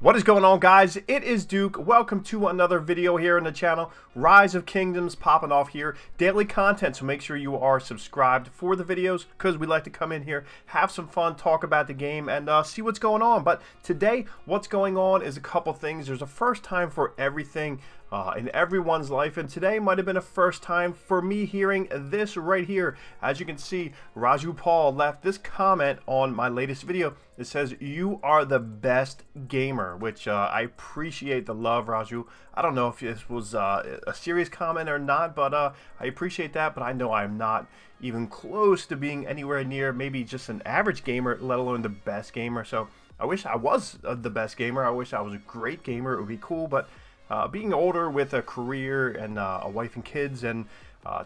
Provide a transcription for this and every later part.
What is going on, guys? It is Duke. Welcome to another video here on the channel. Rise of Kingdoms popping off here. Daily content, so make sure you are subscribed for the videos because we like to come in here, have some fun, talk about the game, and see what's going on. But today, what's going on is a couple things. There's a first time for everything in everyone's life, and today might have been a first time for me hearing this right here. As you can see, Raju Paul left this comment on my latest video. It says, "You are the best gamer," which I appreciate the love, Raju. I don't know if this was a serious comment or not, but I appreciate that. But I know I'm not even close to being anywhere near maybe just an average gamer, let alone the best gamer. So I wish I was the best gamer. I wish I was a great gamer. It would be cool, but being older with a career and a wife and kids and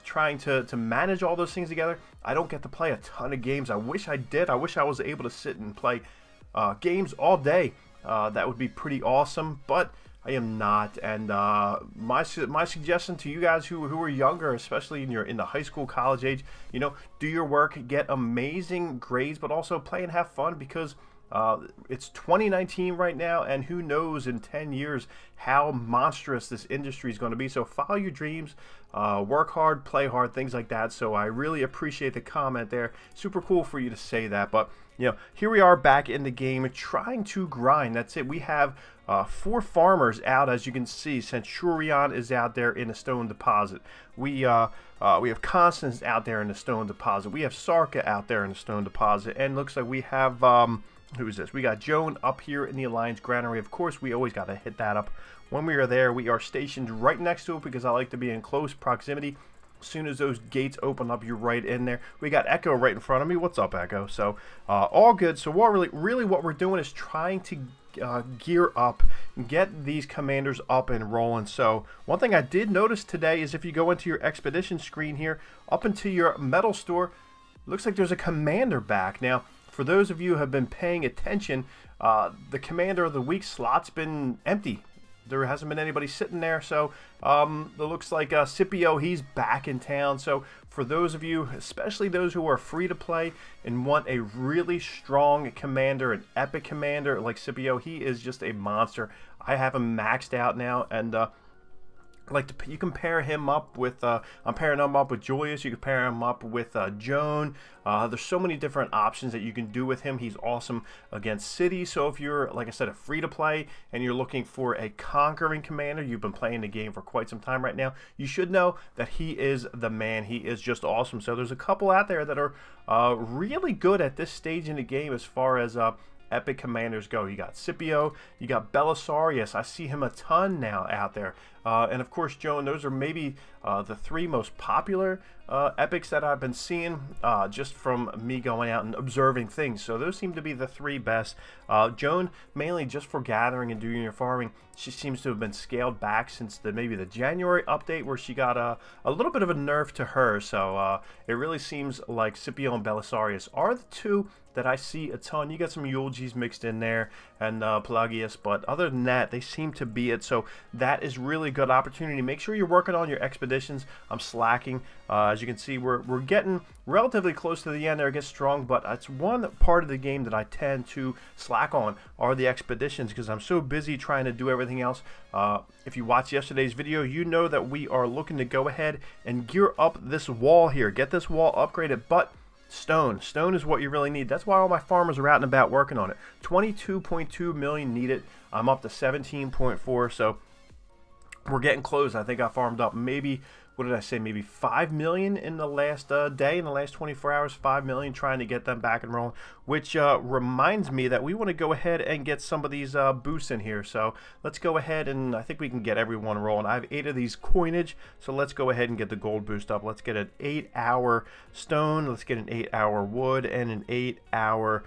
trying to manage all those things together, I don't get to play a ton of games. I wish I did. I wish I was able to sit and play games all day. That would be pretty awesome, but I am not. And my suggestion to you guys who are younger, especially in the high school, college age, you know, do your work, get amazing grades, but also play and have fun, because it's 2019 right now, and who knows in 10 years how monstrous this industry is going to be. So follow your dreams, work hard, play hard, things like that. So I really appreciate the comment there. Super cool for you to say that. But you know, here we are back in the game trying to grind. That's it. We have 4 farmers out, as you can see. Centurion is out there in a stone deposit. We have Constance out there in the stone deposit. We have Sarka out there in the stone deposit, and looks like we have who is this? We got Joan up here in the Alliance Granary. Of course, we always got to hit that up when we are there. We are stationed right next to it because I like to be in close proximity. As soon as those gates open up, you're right in there. We got Echo right in front of me. What's up, Echo? So all good. So what really what we're doing is trying to gear up and get these commanders up and rolling. So one thing I did notice today is if you go into your expedition screen here, up into your metal store, looks like there's a commander back. Now, for those of you who have been paying attention, the Commander of the Week slot's been empty. There hasn't been anybody sitting there, so it looks like Scipio, he's back in town. So for those of you, especially those who are free to play and want a really strong commander, an epic commander like Scipio, he is just a monster. I have him maxed out now, and you can pair him up with I'm pairing him up with Julius. You can pair him up with Joan. There's so many different options that you can do with him. He's awesome against cities. So if you're, like I said, a free to play and you're looking for a conquering commander, you've been playing the game for quite some time right now, you should know that he is the man. He is just awesome. So there's a couple out there that are really good at this stage in the game as far as epic commanders go. You got Scipio, you got Belisarius. I see him a ton now out there. And of course, Joan. Those are maybe the 3 most popular epics that I've been seeing just from me going out and observing things. So those seem to be the 3 best. Joan, mainly just for gathering and doing your farming. She seems to have been scaled back since maybe the January update, where she got a little bit of a nerf to her. So it really seems like Scipio and Belisarius are the 2 that I see a ton. You got some eulogies mixed in there and Pelagius, but other than that, they seem to be it. So that is really good opportunity. Make sure you're working on your expeditions. I'm slacking. As you can see, we're getting relatively close to the end there. It gets strong, but it's one part of the game that I tend to slack on are the expeditions, because I'm so busy trying to do everything else. If you watched yesterday's video, you know that we are looking to go ahead and gear up this wall here. Get this wall upgraded, but stone is what you really need. That's why all my farmers are out and about working on it. 22.2 million needed. I'm up to 17.4, so we're getting close. I think I farmed up maybe, what did I say, maybe 5 million in the last day, in the last 24 hours, 5 million, trying to get them back and rolling, which reminds me that we want to go ahead and get some of these boosts in here. So let's go ahead, and I think we can get everyone rolling. I have 8 of these coinage, so let's go ahead and get the gold boost up. Let's get an 8-hour stone, let's get an 8-hour wood, and an 8-hour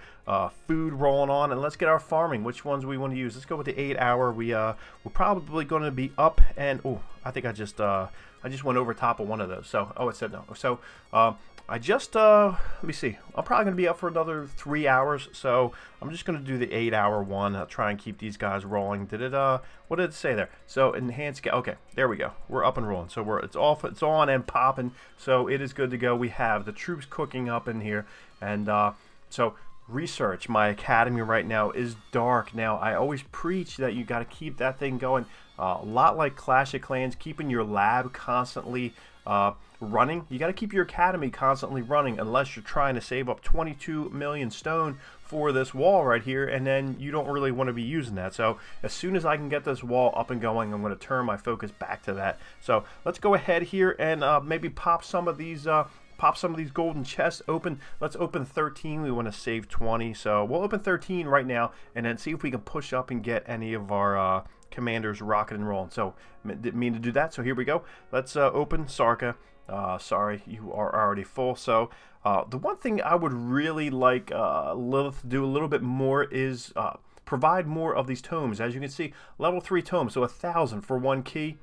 food rolling on, and let's get our farming. Which ones we want to use? Let's go with the 8-hour. We're probably going to be up, and oh, I think I just went over top of one of those. So it said no. So I just let me see. I'm probably going to be up for another 3 hours. So I'm just going to do the 8-hour one. I'll try and keep these guys rolling. Did it? What did it say there? So enhance. Okay, there we go. We're up and rolling. So it's on and popping. So it is good to go. We have the troops cooking up in here, and so research. My academy right now is dark. Now, I always preach that you got to keep that thing going. A lot like Clash of Clans, keeping your lab constantly running. You got to keep your academy constantly running unless you're trying to save up 22 million stone for this wall right here, and then you don't really want to be using that. So as soon as I can get this wall up and going, I'm going to turn my focus back to that. So let's go ahead here and maybe pop some of these golden chests open. Let's open 13. We want to save 20, so we'll open 13 right now and then see if we can push up and get any of our commanders rocking and rolling. So didn't mean to do that, so here we go. Let's open Sarka. Sorry, you are already full. So the one thing I would really like Lilith to do a little bit more is provide more of these tomes. As you can see, level 3 tomes, so 1,000 for 1 key.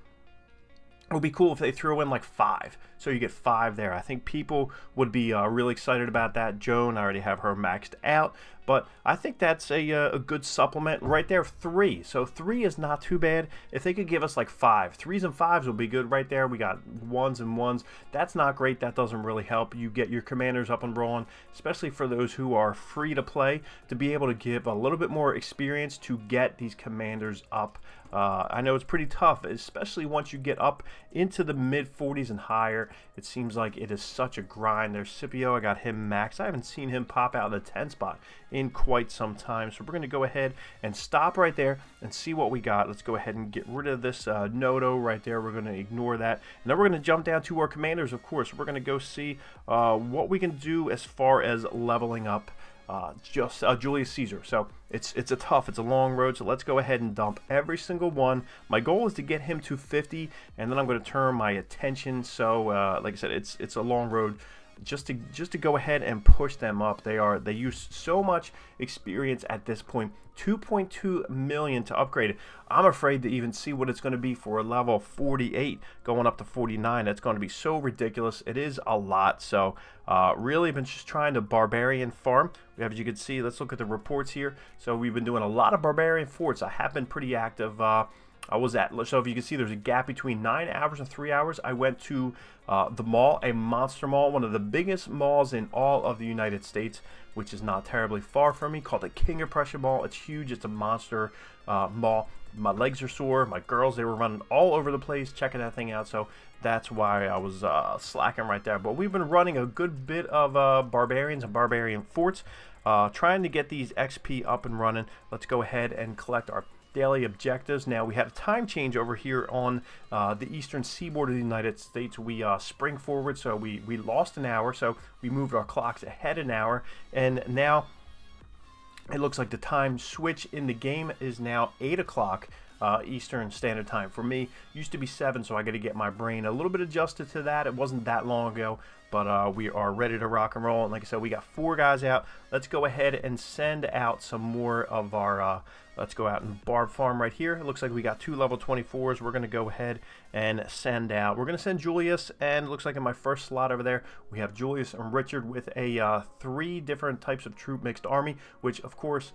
It would be cool if they threw in like 5, so you get 5 there. I think people would be really excited about that. Joan, I already have her maxed out, but I think that's a good supplement right there. 3, so 3 is not too bad. If they could give us like 5, 3s and 5s would be good right there. We got 1s and 1s. That's not great. That doesn't really help you get your commanders up and rolling, especially for those who are free to play, to be able to give a little bit more experience to get these commanders up. I know it's pretty tough, especially once you get up into the mid 40s and higher. It seems like it is such a grind. There's Scipio. I got him maxed. I haven't seen him pop out in the 10 spot in quite some time. So we're going to go ahead and stop right there and see what we got. Let's go ahead and get rid of this Nodo right there. We're going to ignore that. And then we're going to jump down to our commanders, of course. We're going to go see what we can do as far as leveling up Julius Caesar. So it's a long road, so let's go ahead and dump every single one. My goal is to get him to 50, and then I'm going to turn my attention. So like I said, it's a long road just to go ahead and push them up. They use so much experience at this point. 2.2 million to upgrade it. I'm afraid to even see what it's going to be for a level 48 going up to 49. That's going to be so ridiculous. It is a lot. So really been just trying to barbarian farm. We have, as you can see, let's look at the reports here. So we've been doing a lot of barbarian forts. I have been pretty active. So if you can see, there's a gap between 9 hours and 3 hours. I went to the mall, a monster mall, one of the biggest malls in all of the United States, which is not terribly far from me, called the King of Prussia Mall. It's huge. It's a monster mall. My legs are sore. My girls, they were running all over the place checking that thing out. So that's why I was slacking right there. But we've been running a good bit of barbarians and barbarian forts, trying to get these XP up and running. Let's go ahead and collect our daily objectives. Now, we had a time change over here on the eastern seaboard of the United States. We spring forward, so we lost an hour, so we moved our clocks ahead an hour, and now it looks like the time switch in the game is now 8 o'clock Eastern Standard Time. For me, used to be 7, so I got to get my brain a little bit adjusted to that. It wasn't that long ago, but we are ready to rock and roll. And like I said, we got 4 guys out. Let's go ahead and send out some more of our let's go out and barb farm right here. It looks like we got 2 level 24s. We're going to go ahead and send out. We're going to send Julius, and it looks like in my first slot over there, we have Julius and Richard with a 3 different types of troop mixed army, which of course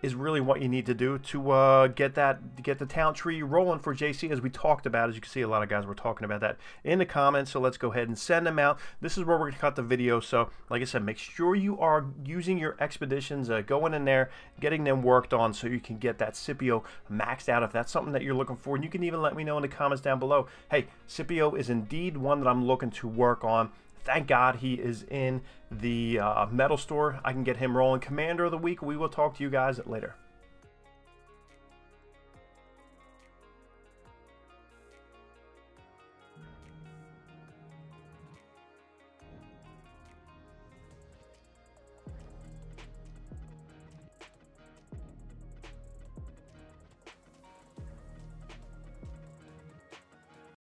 is really what you need to do to get the talent tree rolling for JC, as we talked about. As you can see, a lot of guys were talking about that in the comments, so let's go ahead and send them out. This is where we're going to cut the video, so like I said, make sure you are using your expeditions, going in there, getting them worked on so you can get that Scipio maxed out if that's something that you're looking for. And you can even let me know in the comments down below, hey, Scipio is indeed one that I'm looking to work on. Thank God he is in the metal store. I can get him rolling. Commander of the week. We will talk to you guys later.